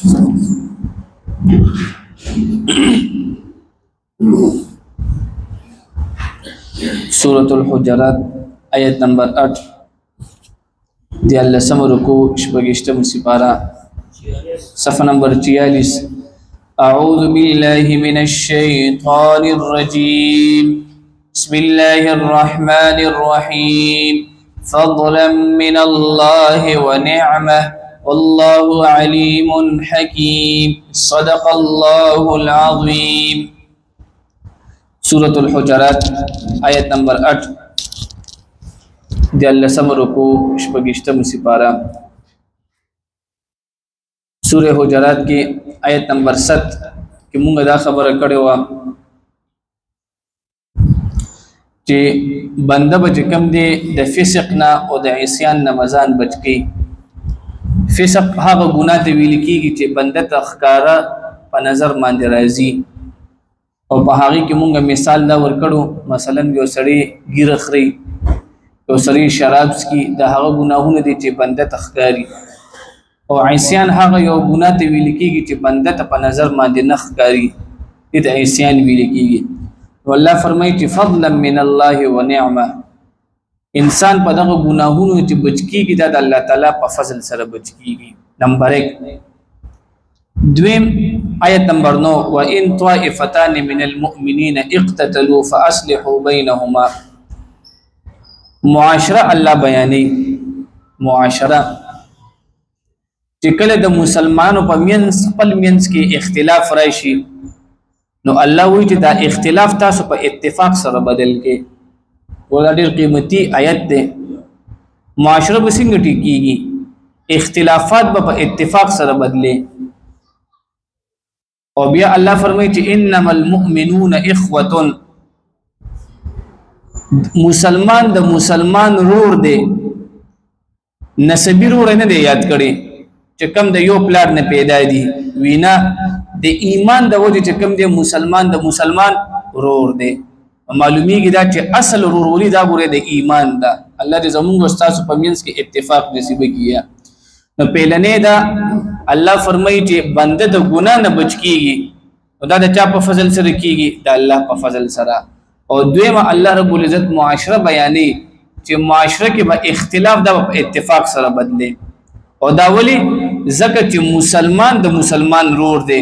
سورة الحجرات آیت نمبر 8 دی اللہ سمرکو شپگشتم سپارہ صفحہ نمبر 46 اعوذ باللہ من الشیطان الرجیم بسم اللہ الرحمن الرحیم فضلا من اللہ ونعمہ واللہ علیم حکیم صدق اللہ العظیم سورة الحجرات آیت نمبر 8 دی اللہ سمرکو شپگشتم سپارہ سورہ حجرات کی آیت نمبر 7 کہ مونږ دا خبره کړې و چې بنده بچ کم دی د فسق نه او د عصیان نه مزان بچ کی فسق هغه ګناه ته ویل کیږي چې بنده تخکارا په نظر باندې راځي او په هغه کې مونږه مثال دا ورکړو مثلا یو سړی ګیره خري یو سړی شراب سکي دا هغه ګناهونه دي چې بنده تخکاری او عصیان هغه یو ګناه ته ویل کیږي چې بنده ته په نظر باندې نخکاری دې عصیان ویل کیږي والله فرمایي چې فضلا من الله ونعمه انسان په دغه ګناهونو چې بچ کیږي دا د الله تعالی په فضل سره بچ کیږي نمبر 1 دویم آیت نمبر 9 وَإِن طَائِفَتَانِ مِنَ الْمُؤْمِنِينَ اقْتَتَلُوا فَأَصْلِحُوا بَيْنَهُمَا معاشره الله بیانې معاشره چې کله د مسلمانو په منځ خپل منځ کې اختلاف راشي نو الله وایي چې دا اختلاف تاسو په اتفاق سره بدل کې ولا ډېر قیمتي آیت ده معاشره به څنګه ټیکيږي اختلافات به په اتفاق سره بدلې او بیا الله فرمایي چې انما المؤمنون اخوه مسلمان د مسلمان رور دی نسبی رور نه دی یاد کړي چې کم د یو پلار نه پیدا دي وینا د ایمان د وجه چې کم دی مسلمان د مسلمان رور دی معلومیږي دا چې اصل رورولي دا ګوره د ایمان دا الله دې زموږ استاد په مینس کې اتفاق نصیب کیه نو پیلنې دا الله فرمایي چې بنده د ګناه نه بچ کیږي او دا د چا په فضل سره کیږي د الله په فضل سره او دویمه الله رب العزت معاشره بیانې چې معاشره کې به اختلاف د اتفاق سره بدله او دا ولی زکه چې مسلمان د مسلمان رور دی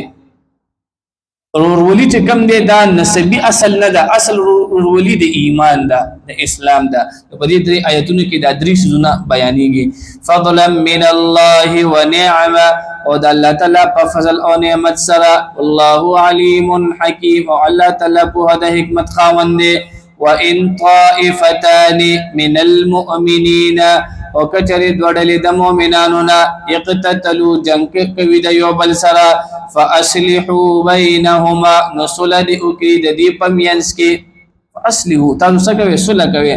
رورولي چې کم دی دا نسبی اصل نه ده اصل رورولي د ایمان ده د اسلام ده په دې درې آیتونو کې دا درې سونه بیانېږي فضلا من الله ونعمه او د الله تعالی په فضل او نعمت سره الله علیم حکیم او الله تعالی په د حکمت خاوند دی وان طائفتان من المؤمنین او کچری دوړلې د مؤمنانو نه اقتتلوا جنگ کوي د یو بل سره فاصلحوا بینهما نصلح اوکی د دې پمینس کې فاصلحوا تاسو څه کوي صلح کوي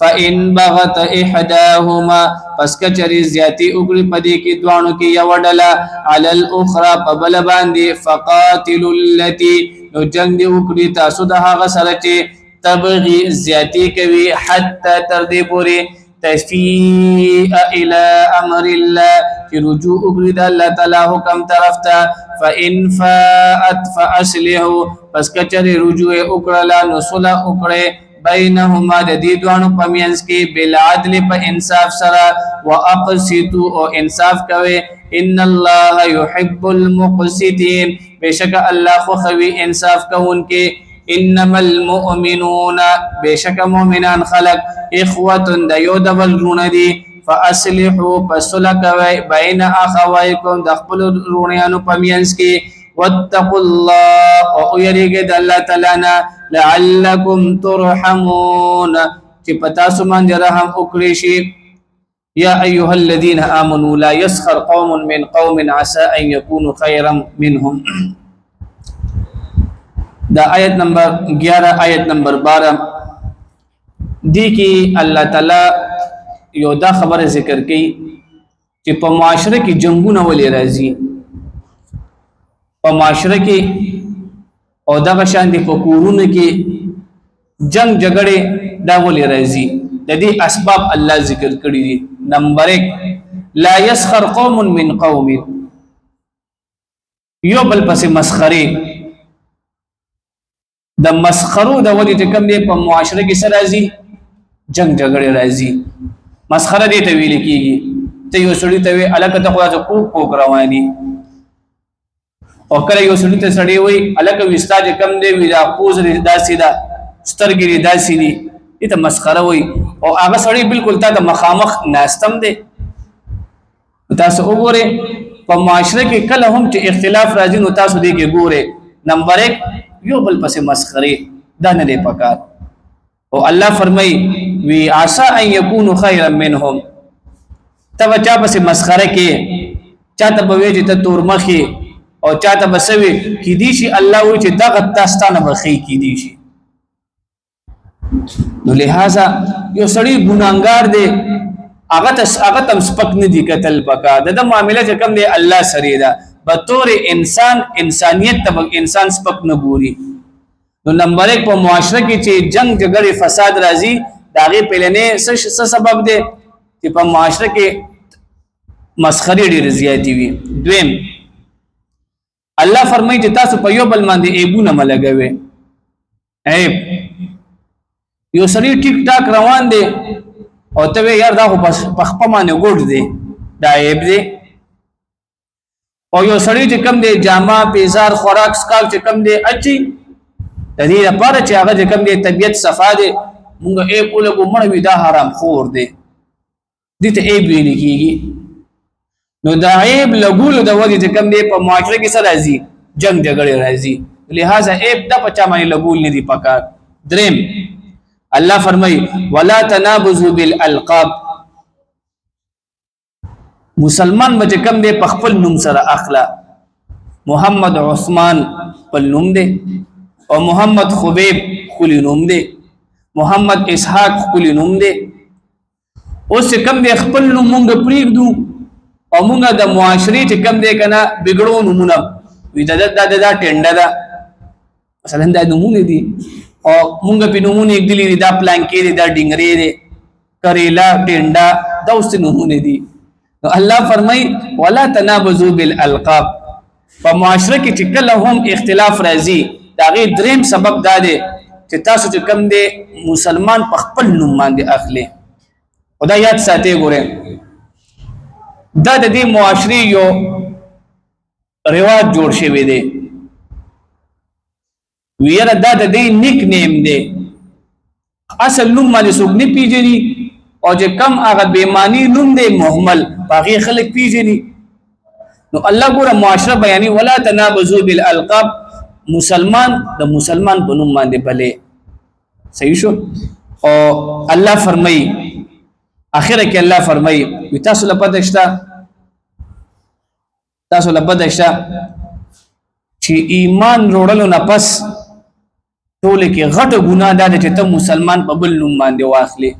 فان بغت احداهما پس کچری زیاتی اوګړي پدې کې دوانو کې یو ډله علی الاخرى په بل باندې فقاتلوا التي نو جنگ دی اوګړي تاسو د هغه سره چې تبغي زیاتی کوي حتی تر دې پورې تفیء الى امر الله چې رجوع وکړي د الله تعالی حکم طرف ته فان فاءت فاصلحوا پس کچره رجوع وکړه نو صلح وکړي بینهما د دې دوانو په مینس کې بالعدل په انصاف سره واقسطوا او انصاف کوي ان الله يحب المقسطين بشک الله خو خوي انصاف کوونکې انما المؤمنون بشک مؤمنان خلق اخوه د یو دبل رونه دي فاصلحوا فصلح کوي بین اخوایکم د خپل رونیانو په مینس کې واتقوا الله او یریګه د الله تعالی نه لعلکم ترحمون چې پتا سو باندې رحم وکړي شي یا ایها الذين امنوا لا يسخر قوم من قوم عسى ان يكونوا خيرا منهم دا آیت نمبر 11 آیت نمبر 12 دی کی الله تعالی یو دا خبره ذکر کړي چې په معاشره کې جنگونه ولې راځي په معاشره کې او دا شان دي په کورونو کې جنگ جګړه دا ولې راځي د دې اسباب الله ذکر کړی دي نمبر 1 لا يسخر قوم من قوم یو بل پس مسخره د مسخرو د وجه چې کوم دی په معاشره کې سره راځي جنگ جګړه راځي مسخره دې ته ویل کیږي ته یو سړی ته وی الکه ته خو کوک رواني او کله یو سړی ته سړی وي الکه وستا چې کوم دی وی دا پوز داسې دا سترګې داسې دي ته مسخره وي او هغه سړی بالکل تا د مخامخ ناستم دی تاسو وګورئ په معاشره کې کله هم چې اختلاف راځي نو تاسو دې کې ګورئ نمبر 1 یو بل پس مسخره دا نه دی پکار او الله فرمای وی عسى ان يكونوا خيرا منهم تب چا پس مسخره کې چاته به وی چې ته تور مخي او چاته بسوي کې دي شي الله وی چې دغه تاستانه بخي کې دي شي نو لہذا یو سړی ګناګار دی هغه تم سپک نه دي قتل پکا د معاملې چې کم دی الله سره دا به طور انسان انسانیت تب انسان سپک نه ګوري نو نمبر 1 په معاشره کې چې جنگ جګړه فساد راځي داغه پهلنې څه سبب دی چې په معاشره کې مسخري ډېر زیاتی وي دویم الله فرمایي چې تاسو په یو بل باندې ایبونه ملګوي عیب یو سړی ټیک ټاک روان دی او ته یار دا خو په خپمانه ګډ دی دا عیب دی او یو سړی چې کم دی جامه پیزار خوراک سکال چې کم دی اچي د دې لپاره چې هغه چې کم دی طبيعت صفا دی مونږ یې کوله کومړ وی دا حرام خور دی دې ته عیب ویل کیږي نو دا عیب لګول د وجه چې کم دی په معاشره کې سره راځي جنگ جګړه راځي لہذا عیب د پچا باندې لګول نه دی پکار دریم الله فرمای ولا تنابزوا بالالقاب مسلمان بچ کم دے پخپل نوم سره اخلا محمد عثمان پل نوم دے او محمد خبیب خلی نوم دے محمد اسحاق خلی نوم دے اوس کم دے خپل نوم مونږ پریږدو او مونږ د معاشري چې کم دے کنه بګړو نومونه وی دا ټنډه دا مثلا دا نومونه دي او مونږ په نومونه یک دي دا پلانکی دي دا ډنګري دي کریلا ټنډا دا اوس نومونه دي نو الله فرمای ولا تنابزوا بالالقاب په معاشره کې چې کله هم اختلاف راځي دا غي دریم سبب دا دی چې تاسو چې کم دي مسلمان په خپل نوم باندې اخلي خدای یاد ساتي ګوره دا د دې معاشري یو رواج جوړ شوی دی ویره دا د دې نیک نیم دی اصل نوم باندې څوک نه پیژني او چې کم هغه بېمانی نوم دی محمل باقي خلک پیژني نو الله ګوره معاشره بیانې ولا تنابزوا بالالقاب مسلمان د مسلمان په نوم باندې بلې صحیح شو او الله فرمایي اخره کې الله فرمایي تاسو لپاره دشتا چې ایمان وروړلو نه پس ټول کې غټه ګناه ده چې ته مسلمان په بل نوم باندې واخلې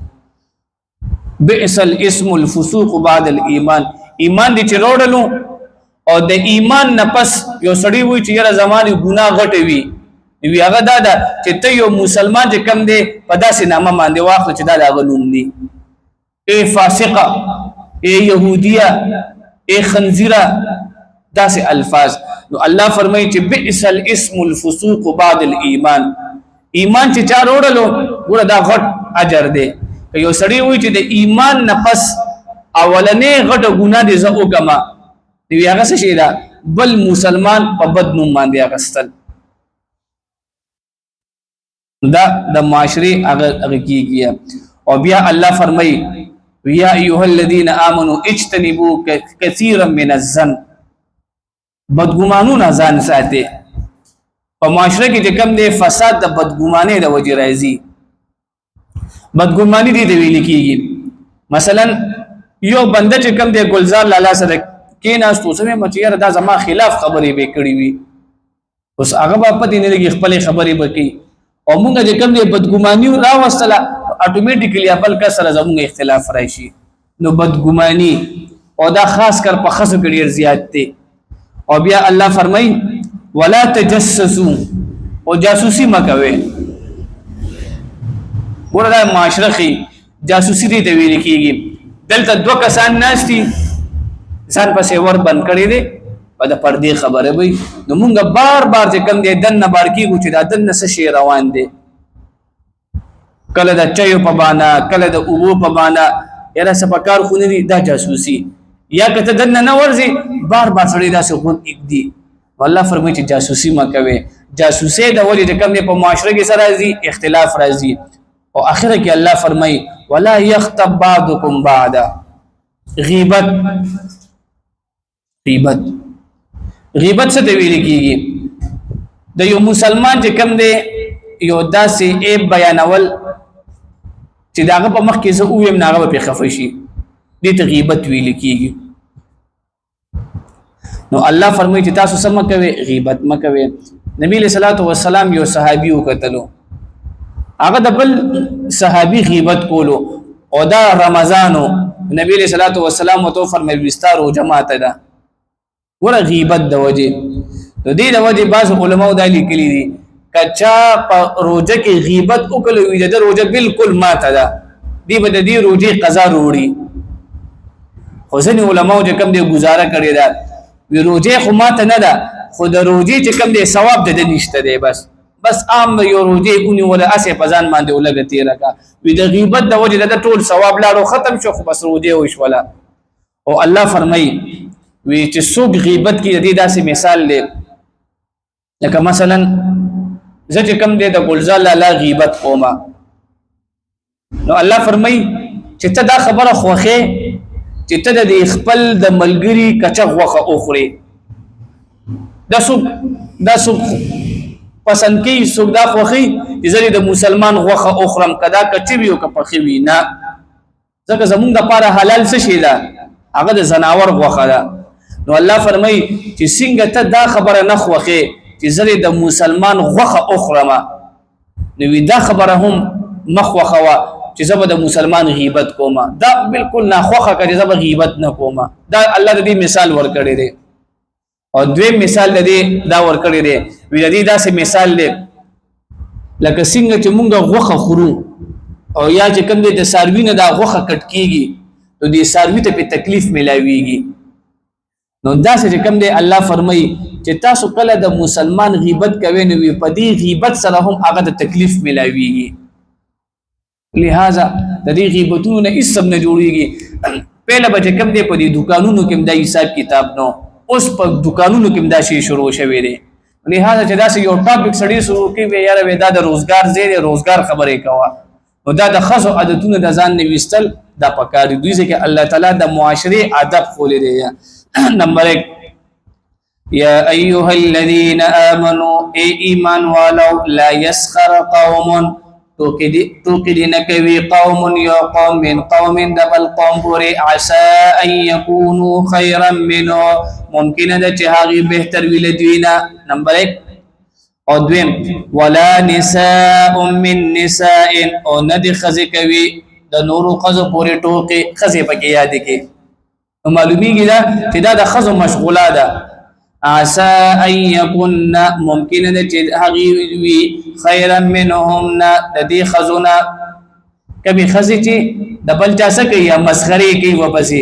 بئس الاسم الفسوق بعد الايمان ایمان دې چې وروړلو او د ایمان نه پس یو سړی وي چې یره زمانه ګناه غټه وي هغه دا ده چې ته یو مسلمان چې کم دی په داسې نامه باندې واخلې چې دا د غنوم دی اے فاسقه اے يهوديه اے خنزيره داسې الفاظ نو الله فرمایي چې بئس الاسم الفسوق بعد الايمان ایمان چې چا وروړلو ګوره دا غټ اجر دی یو سړی وي چې د ایمان نه پس اولنې غټه ګناه دي زه وکما دی هغه څه شي دا بل مسلمان په بد نوم باندې اغستل دا د معاشري هغه کیږي او بیا الله فرمایي یا ایها الذين امنوا اجتنبوا كثيرا من الظن بدګمانونه ځان ساتي په معاشره کې چې کم دی فساد د بدګمانۍ د وجې راځي بدګماني دي ویل کېږي مثلا یو بنده چې کم دی ګلزار لالا سره کېناستو سمې مچیر دا زما خلاف خبرې به کړې وي اوس هغه په پدې نه لګي خپل خبرې وکړي او موږ چې کم دی بدګماني راوستله اتوماتیکلی خپل کا سره زموږ اختلاف راشي نو بدګماني او دا خاص کر په خاصو کې ډیر زیات دي او بیا الله فرمای ولا تجسسوا او جاسوسي مکوي ورته معاشره کې جاسوسي دي د ویل کېږي دلته دوه کسان ناشتي ځان پسې ور بند کړی دي په د پردې خبره وي نو مونږ بار بار چې کم دی دنه بار کیږو چې دا دنه څه شی روان دی کله د چایو په بانا کله د اوبو په بانا یاره سپکار خو نه دي دا جاسوسي یا کته دنه نه ورځي بار بار سړی داسې خون اګدي الله فرمایي چې جاسوسي ما کوي جاسوسي د ولې د کم دی په معاشره کې سره راځي اختلاف راځي او اخره کې الله فرمایي ولا يخطب بعضكم بعضا غیبت غیبت څه دی ویل کیږي د یو مسلمان چې کم دی یو داسې ایب بیانول چې داغه په مخ کې زه اویم ناغه په خفه شي دې ته غیبت ویل کیږي نو الله فرمایي چې تاسو سم کوي غیبت مکوي نبی له صلوات و سلام یو صحابي وکتلو هغه د بل صحابي غیبت کولو او دا رمضانو نبی له صلوات و سلام تو فرمایي وستارو جماعت ده ور غیبت د وجه د دې د وجه بعض علماء دا لیکلي دي کچا په روزه کې غیبت وکړي وي د روزه بالکل ماته ده دی به د دې روزه قضا وروړي خو ځینې علماء چې کوم دی گزاره کړی ده وی روزه خو ماته نه ده خو د روزه چې کوم دی ثواب د نشته دی بس عام یو روزه اونې ولا اسه پزان باندې ولګتی راکا وی د غیبت د وجه د ټول ثواب لاړو ختم شو خو بس روزه وشولا او الله فرمایي وی چې څوک غیبت کې د دې داسې مثال دی لکه مثلا زه چې کوم دی د ګلزار لا غیبت کوما نو الله فرمایي چې ته دا خبره خوخه چې ته د خپل د ملګری کچا غوخه اوخري دا څوک پسند کوي څوک دا خوخي چې زه د مسلمان غوخه اوخرم کدا کچي ویو که پخې وی نه ځکه زمونږ د پاره حلال څه شي ده هغه د زناور غوخه ده نو الله فرمایي چې څنګه ته دا خبره نه خوخه چې زه د مسلمان غوخه اوخرم نو دا خبره هم مخوخه وا چې زه د مسلمان غیبت کوما دا بالکل نه خوخه کړي زه غیبت نه کوما دا الله د دې مثال ورکړي دی او دویم مثال د دې دا ورکړي دی وی د دې داسې مثال دی لکه څنګه چې مونږ غوخه خورو او یا چې کوم د ساروی نه دا غوخه کټ کیږي نو دې ساروی ته په تکلیف ملاويږي نو دا چې کوم دی الله فرمایي چې تاسو کله د مسلمان غیبت کوئ نو په دې غیبت سره هم هغه د تکلیف ملاويږي لہذا د دې غیبتونو نه اسم نه جوړيږي پهله به کوم دی په دې دکانونو کې د حساب کتاب نو اوس په دکانونو کې دا شی شروع شوی دی لہذا چې دا یو ټاپک سړی شروع کوي یاره دا د روزګار زیری روزګار خبرې کوه نو دا د خاصو عادتونو د ځان نوښتل دا پکاري دوی چې الله تعالی د معاشري ادب خولې دی نمبر 1 یا ایها الذین آمنوا ای ایمان والو لا يسخر قوم توقدی نکوی قوم یا قوم من قوم دبل قوم پوری عسى ان يكونوا خيرا منه ممکن ده چې هغه بهتر ویل دوینا نمبر 1 او دویم ولا نساء من نساء او ندی خزی کوي د نورو خزو پوری ټوکی خزی پکې یاد کی معلومیږي دا چې دا د خزو مشغوله ده عسى ان يكون ممکن ده چې هغه وی خيرا منهم د دې خزونه کبي خزي چې د بل چا سره یا مسخري کوي وپسې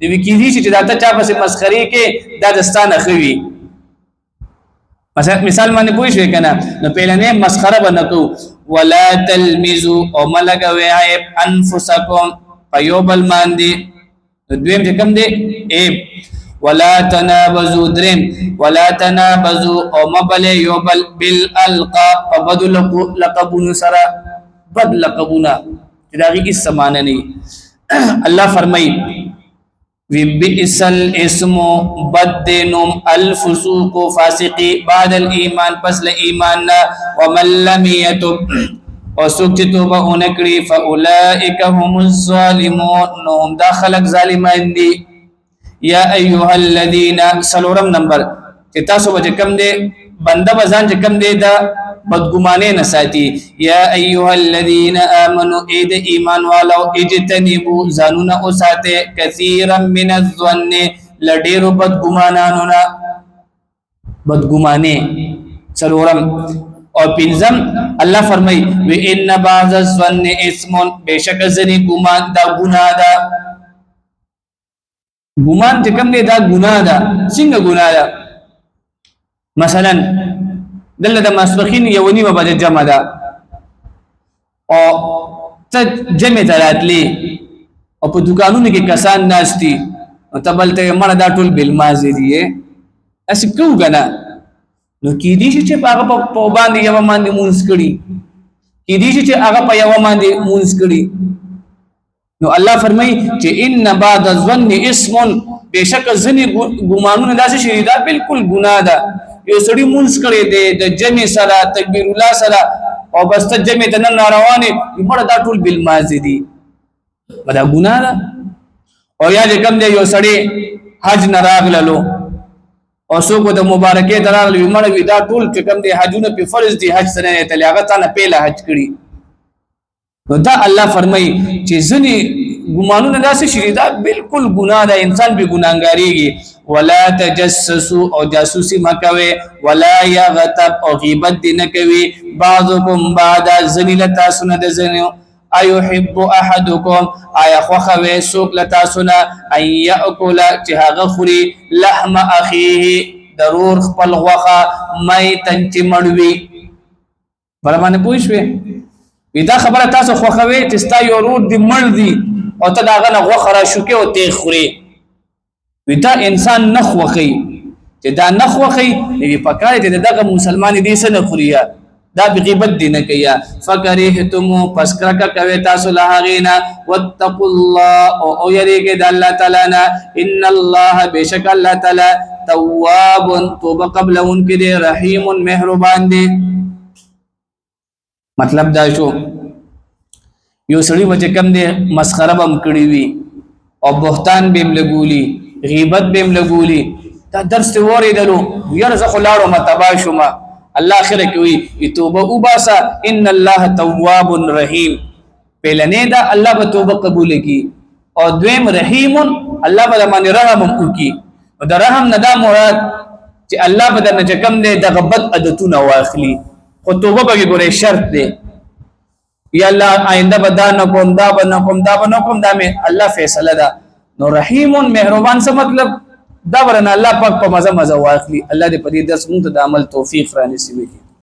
د وکیلی چې دا ته چا پسې مسخري کې دا دستانه خوي مثال باندې پوښښ وکنه نو پیلنه مسخره بنکو ولا تلمزوا او ملګوي عيب انفسکم پيوبل باندې دویم چې کوم دی عيب ولا تنابزوا درم ولا تنابزوا او مبل يوبل بالالقاب فبدل لقبون سرا بد لقبونا داغي کی سمانه نہیں الله فرمای وبئس الاسم بدنم الفسوق فاسقي بعد الايمان پس ل ایمان ومن لم يتب وسوک توبه اونکړي فاولئک هم الظالمون نو داخلك ظالمان دي یا ایها الذین سلورم نمبر چې تاسو به کم دی بنده بزان چې کم دی دا بدګمانه نه ساتي یا ایها الذین آمنوا اید ایمان والو اجتنبوا ظنون او ساته کثیرا من الظن لډیرو بدګمانه سلورم او پنځم الله فرمای و ان بعض الظن اسم بشک ذنی ګمان دا ګناه ده ګمان چې کوم دی دا ګناه ده. څنګه ګناه ده؟ مثلا دلته د ماسپخین یو نیمه بجه جمع ده او ته جمع ته راتلې او په دکانونو کې کسان ناستي او ته بل ته مړه دا ټول بالمازې دي اسې کوو که نه؟ نو کېدای شي چې په هغه په باندې یوه باندې مونځ کړي، کېدای شي چې هغه په یوه باندې مونځ کړي. نو الله فرمایي چې ان بعد الظن اسم، بېشکه ځینې ګمانونه داسې شي دا بالکل ګناه ده. یو سړي مونځ کړی دی د جمع سره تکبیر الله سره او بس ته جمع ته نن راروانې مړه دا ټول بالمازې دي، دا ګناه ده. او یا چې کوم دی یو سړی حج نه راغللو او څوک د مبارکۍ ته راغلی مړه وي دا ټول چې کوم دی حجونه پې فرض دي حج ته نه دی تللی هغه تا نه پهله حج کړي. نو دا الله فرمایي چې ځینې ګمانونه داسې شي دا بالکل ګناه ده، انسان به ګناهګاریږي. ولا تجسسوا او جاسوسي مه کوئ، ولا یغتب او غیبت دې نه کوي بعضکم بعضا ځینې له تاسو نه د ځینو. ایحب احدکم آیا خوښه وی څوک له تاسو نه ان یاکل چې هغه خوري لحم اخیه ضرور خپل غوښه میتن چې مړ وي. بله باندې پوه شوې؟ دا خبره تاسو خوښوئ چې ستا یو ورور دې مړ دي او ته د هغه نه غوښه راشوکې او ته یې خورې، دا انسان نه خوښوي. چې دا نه خوښوي نو پکار دی دغه مسلمان دې څه نه خوري دا بغیبت دی نه کوي. فکرهتمو پس کرکه کوي تاسو له هغې نه. واتقوا الله او یریږئ د الله تعالی نه. ان الله بېشک الله تعالی تواب توبه قبلونکی دی، رحیم مهربان دی. مطلب دا شو یو سړي به چې کوم دی مسخره به هم کړې وي او بهتان به هم لګولي، غیبت به هم لګولي، دا درس ته واورېدلو یاره زه خو لاړم تباه شوم. الله اخره کې وي توبه وباسه ان الله تواب رحیم. پهلنې دا الله به توبه قبول کړي او دویم رحیم الله به باندې رحم وکړي. او د رحم نه دا مراد چې الله به درنه چې کوم دی دغه بد عادتونه واخلي، خو توبه به ګورې شرط دی. یا الله آینده به دا نه کوم دا به نه کوم دا به نه کوم دا مې الله فیصله ده. نو رحیم مهربان څه مطلب دا ورنه الله پاک په مزه مزه واخلي. الله دې په دې درس مونږ ته د عمل توفیق رانصیب کړي.